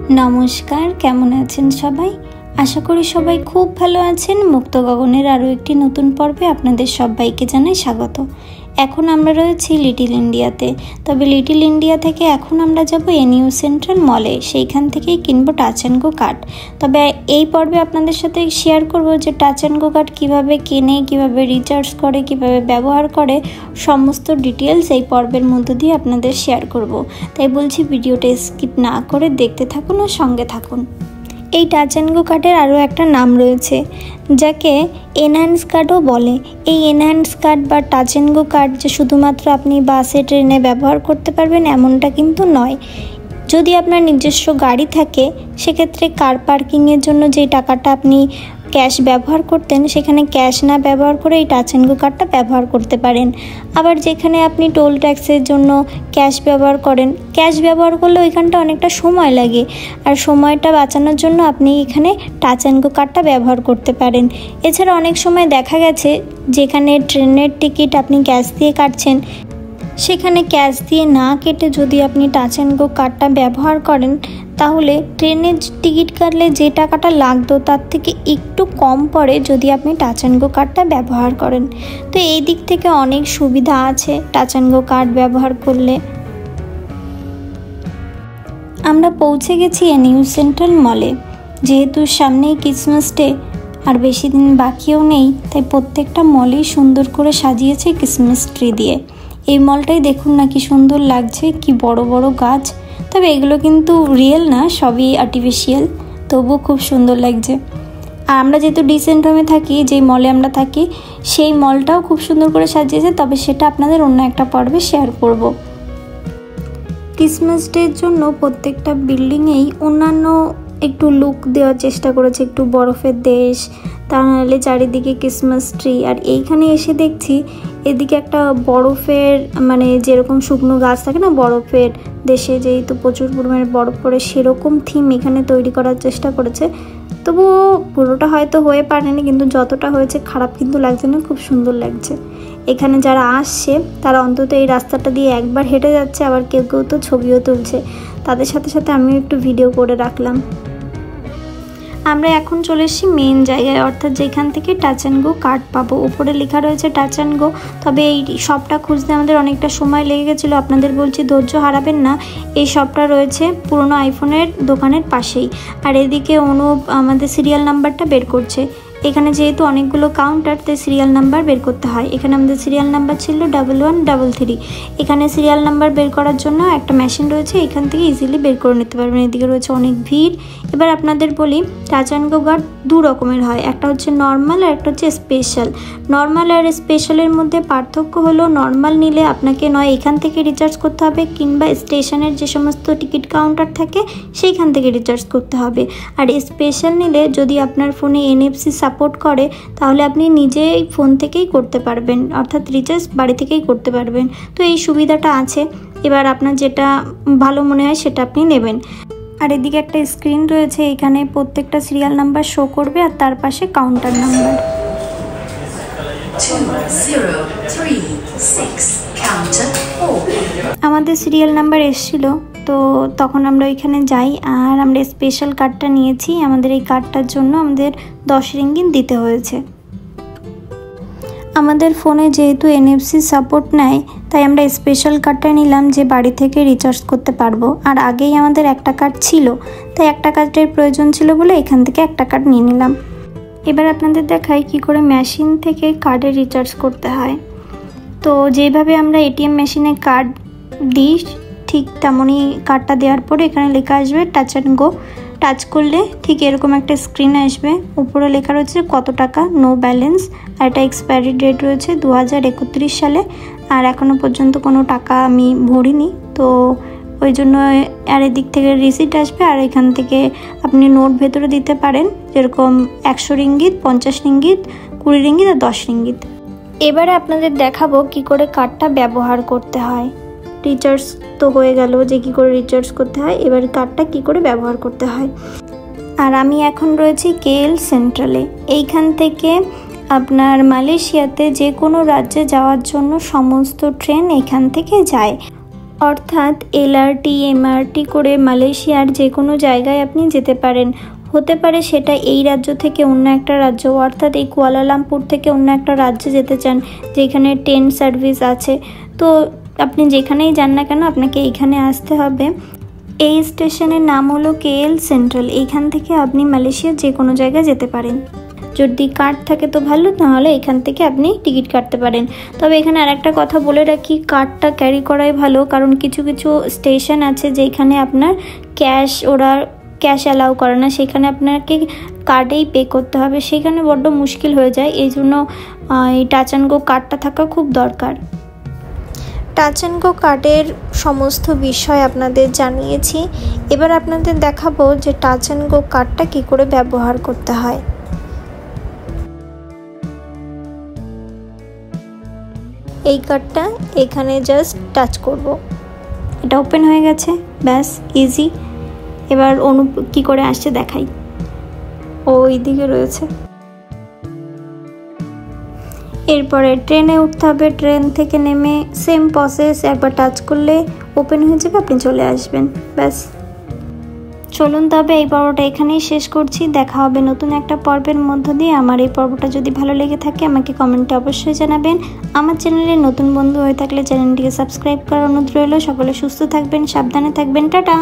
नमस्कार, केमन आছেন सबाई? आशा करी सबाई खूब भालो आছেন। मुक्त गगनेर आरो एकटी नतून पर्वे आपनादेर सबाइके जानाई स्वागत। এখন আমরা রয়েছি লিটল ইন্ডিয়াতে। তবে লিটল ইন্ডিয়া থেকে এখন আমরা যাব এনইউ সেন্ট্রাল মলে, সেইখান থেকেই কিনবো টাচ অ্যান্ড গো কার্ড। তবে এই পর্বে আপনাদের সাথে শেয়ার করব যে টাচ অ্যান্ড গো কার্ড কীভাবে কেনে, কীভাবে রিচার্জ করে, কীভাবে ব্যবহার করে, সমস্ত ডিটেলস এই পর্বের মধ্য দিয়ে আপনাদের শেয়ার করব। তাই বলছি ভিডিওটা স্কিপ না করে দেখতে থাকুন ও সঙ্গে থাকুন। এই টাচ অ্যান্ড গো কার্ডের আরও একটা নাম রয়েছে যাকে এনহ্যান্স কার্ডও বলে। এই এনহ্যান্স কার্ড বা টাচ অ্যান্ড গো কার্ড যে শুধুমাত্র আপনি বাসে ট্রেনে ব্যবহার করতে পারবেন এমনটা কিন্তু নয়। যদি আপনার নিজস্ব গাড়ি থাকে সেক্ষেত্রে কার পার্কিংয়ের জন্য যে টাকাটা আপনি ক্যাশ ব্যবহার করতেন সেখানে ক্যাশ না ব্যবহার করে এই টাচ অ্যান্ড গো কার্ডটা ব্যবহার করতে পারেন। আবার যেখানে আপনি টোল ট্যাক্সের জন্য ক্যাশ ব্যবহার করেন, ক্যাশ ব্যবহার করলে ওইখানটা অনেকটা সময় লাগে, আর সময়টা বাঁচানোর জন্য আপনি এখানে টাচ অ্যান্ড গো কার্ডটা ব্যবহার করতে পারেন। এছাড়া অনেক সময় দেখা গেছে যেখানে ট্রেনের টিকিট আপনি ক্যাশ দিয়ে কাটছেন সেখানে ক্যাশ দিয়ে না কেটে যদি আপনি টাচ অ্যান্ড গো কার্ডটা ব্যবহার করেন তাহলে ট্রেনের টিকিট কাটলে যে টাকাটা লাগতো তার থেকে একটু কম পড়ে যদি আপনি টাচ অ্যান্ড গো কার্ডটা ব্যবহার করেন। তো এই দিক থেকে অনেক সুবিধা আছে টাচ অ্যান্ড গো কার্ড ব্যবহার করলে। আমরা পৌঁছে গেছি এনইউ সেন্ট্রাল মলে। যেহেতু সামনেই ক্রিসমাস ডে আর বেশি দিন বাকিও নেই, তাই প্রত্যেকটা মলেই সুন্দর করে সাজিয়েছে ক্রিসমাস ট্রি দিয়ে। এই মলটাই দেখুন না কি সুন্দর লাগছে, কি বড় বড় গাছ। তবে এগুলো কিন্তু রিয়েল না, সবই আর্টিফিশিয়াল, তবুও খুব সুন্দর লাগছে। আর আমরা যেহেতু ডিসেন্ট হোমে থাকি, যেই মলে আমরা থাকি সেই মলটাও খুব সুন্দর করে সাজিয়েছে, তবে সেটা আপনাদের অন্য একটা পর্বে শেয়ার করব। ক্রিসমাস ডের জন্য প্রত্যেকটা বিল্ডিংয়েই অন্যান্য একটু লুক দেওয়ার চেষ্টা করেছে, একটু বরফের দেশ, তা নাহলে চারিদিকে ক্রিসমাস ট্রি। আর এইখানে এসে দেখছি এদিকে একটা বরফের মানে যেরকম শুকনো গাছ থাকে না বরফের দেশে, যেহেতু প্রচুর পরিমাণে বরফ পড়ে সেরকম থিম এখানে তৈরি করার চেষ্টা করেছে। তবুও পুরোটা হয়তো হয়ে পারেনি, কিন্তু যতটা হয়েছে খারাপ কিন্তু লাগছে না, খুব সুন্দর লাগছে। এখানে যারা আসছে তারা অন্তত এই রাস্তাটা দিয়ে একবার হেঁটে যাচ্ছে, আবার কেউ কেউ তো ছবিও তুলছে। তাদের সাথে সাথে আমিও একটু ভিডিও করে রাখলাম। আমরা এখন চলে এসেছি মেন জায়গায়, অর্থাৎ যেখান থেকে টাচ অ্যান্ড গো কার্ড পাবো। উপরে লেখা রয়েছে টাচ অ্যান্ড গো। তবে এই শপটা খুঁজতে আমাদের অনেকটা সময় লেগে গেছিলো। আপনাদের বলছি ধৈর্য হারাবেন না। এই শপটা রয়েছে পুরনো আইফোনের দোকানের পাশেই। আর এদিকে অনুপ আমাদের সিরিয়াল নাম্বারটা বের করছে। এখানে যেহেতু অনেকগুলো কাউন্টার, তাই সিরিয়াল নাম্বার বের করতে হয়। এখানে আমাদের সিরিয়াল নাম্বার ছিল 1133। এখানে সিরিয়াল নাম্বার বের করার জন্য একটা মেশিন রয়েছে, এখান থেকে ইজিলি বের করে নিতে পারবেন। এদিকে রয়েছে অনেক ভিড়। এবার আপনাদের বলি টাচ অ্যান্ড গো কার্ড দু রকমের হয়, একটা হচ্ছে নর্মাল আর একটা হচ্ছে স্পেশাল। নর্মাল আর স্পেশালের মধ্যে পার্থক্য হলো নর্মাল নিলে আপনাকে নয় এখান থেকে রিচার্জ করতে হবে, কিংবা স্টেশনের যে সমস্ত টিকিট কাউন্টার থাকে সেইখান থেকে রিচার্জ করতে হবে। আর স্পেশাল নিলে যদি আপনার ফোনে এনএফসি সাপোর্ট করে তাহলে আপনি নিজেই ফোন থেকেই করতে পারবেন, অর্থাৎ রিচার্জ বাড়ি থেকেই করতে পারবেন। তো এই সুবিধাটা আছে। এবার আপনার যেটা ভালো মনে হয় সেটা আপনি নেবেন। আর এদিকে একটা স্ক্রিন রয়েছে, এখানে প্রত্যেকটা সিরিয়াল নাম্বার শো করবে আর তার পাশে কাউন্টার নাম্বার। 2036 কাউন্টার 4। আমাদের সিরিয়াল নাম্বার এসেছিল, তো তখন আমরা ওইখানে যাই আর আমরা স্পেশাল কার্ডটা নিয়েছি। আমাদের এই কার্ডটার জন্য আমাদের 10 রিঙ্গিত দিতে হয়েছে। আমাদের ফোনে যেহেতু এনএফসি সাপোর্ট নেয় তাই আমরা স্পেশাল কার্ডটা নিলাম, যে বাড়ি থেকে রিচার্জ করতে পারবো। আর আগেই আমাদের একটা কার্ড ছিল, তাই একটা কার্ডের প্রয়োজন ছিল বলে এখান থেকে একটা কার্ড নিয়ে নিলাম। এবার আপনাদের দেখাই কি করে মেশিন থেকে কার্ডে রিচার্জ করতে হয়। তো যেভাবে আমরা এটিএম মেশিনে কার্ড দিই ঠিক তেমনই কার্ডটা দেওয়ার পরে এখানে লেখা আসবে টাচ অ্যান্ড গো। টাচ করলে ঠিক এরকম একটা স্ক্রিন আসবে, উপরে লেখা রয়েছে কত টাকা, নো ব্যালেন্স। আর এটা এক্সপায়ারি ডেট রয়েছে 2031 সালে। আর এখনও পর্যন্ত কোনো টাকা আমি ভরিনি, তো ওই জন্য আর এদিক থেকে রিসিট আসবে। আর এখান থেকে আপনি নোট ভেতরে দিতে পারেন, যেরকম 100 রিঙ্গিত, 50 রিঙ্গিত, 20 রিঙ্গিত আর 10 রিঙ্গিত। এবারে আপনাদের দেখাবো কি করে কার্ডটা ব্যবহার করতে হয়। রিচার্জ তো হয়ে গেল যে কী করে রিচার্জ করতে হয়, এবার কার্ডটা কি করে ব্যবহার করতে হয়। আর আমি এখন রয়েছি কেএল সেন্ট্রালে। এইখান থেকে আপনার মালয়েশিয়াতে যে কোনো রাজ্যে যাওয়ার জন্য সমস্ত ট্রেন এখান থেকে যায়। অর্থাৎ LRT MRT করে মালয়েশিয়ার যে কোনো জায়গায় আপনি যেতে পারেন। হতে পারে সেটা এই রাজ্য থেকে অন্য একটা রাজ্য, অর্থাৎ এই কুয়ালালামপুর থেকে অন্য একটা রাজ্যে যেতে চান যেখানে ট্রেন সার্ভিস আছে। তো আপনি যেখানেই যান না কেন আপনাকে এইখানে আসতে হবে। এই স্টেশনের নাম হলো KL সেন্ট্রাল। এইখান থেকে আপনি মালয়েশিয়ার যে কোনো জায়গায় যেতে পারেন। যদি কার্ড থাকে তো ভালো, তাহলে এখান থেকে আপনি টিকিট কাটতে পারেন। তবে এখানে আরেকটা কথা বলে রাখি, কার্ডটা ক্যারি করাই ভালো, কারণ কিছু কিছু স্টেশন আছে যেখানে আপনার ক্যাশ অ্যালাউ করে না, সেখানে আপনাকে কার্ডেই পে করতে হবে, সেখানে বড্ড মুশকিল হয়ে যায়। এই জন্য এই টাচ অ্যান্ড গো কার্ডটা থাকা খুব দরকার। টাচ অ্যান্ড গো কার্ডের সমস্ত বিষয় আপনাদের জানিয়েছি। এবার আপনাদের দেখাবো যে টাচ অ্যান্ড গো কার্ডটা কী করে ব্যবহার করতে হয়। এই কার্ডটা এখানে জাস্ট টাচ করব, এটা ওপেন হয়ে গেছে, ব্যাস ইজি। এবার কী করে আসছে দেখাই। ওই দিকে রয়েছে। এরপরে ট্রেনে উঠতে হবে, ট্রেন থেকে নেমে সেম প্রসেস, একবার টাচ করলে ওপেন হয়ে যাবে, আপনি চলে আসবেন, ব্যাস। চলুন তবে এই পর্বটা এখানেই শেষ করছি। দেখা হবে নতুন একটা পর্বের মধ্য দিয়ে। আমার এই পর্বটা যদি ভালো লেগে থাকে আমাকে কমেন্টে অবশ্যই জানাবেন। আমার চ্যানেলে নতুন বন্ধু হয়ে থাকলে চ্যানেলটিকে সাবস্ক্রাইব করার অনুরোধ রইল। সকলে সুস্থ থাকবেন, সাবধানে থাকবেন, টাটা।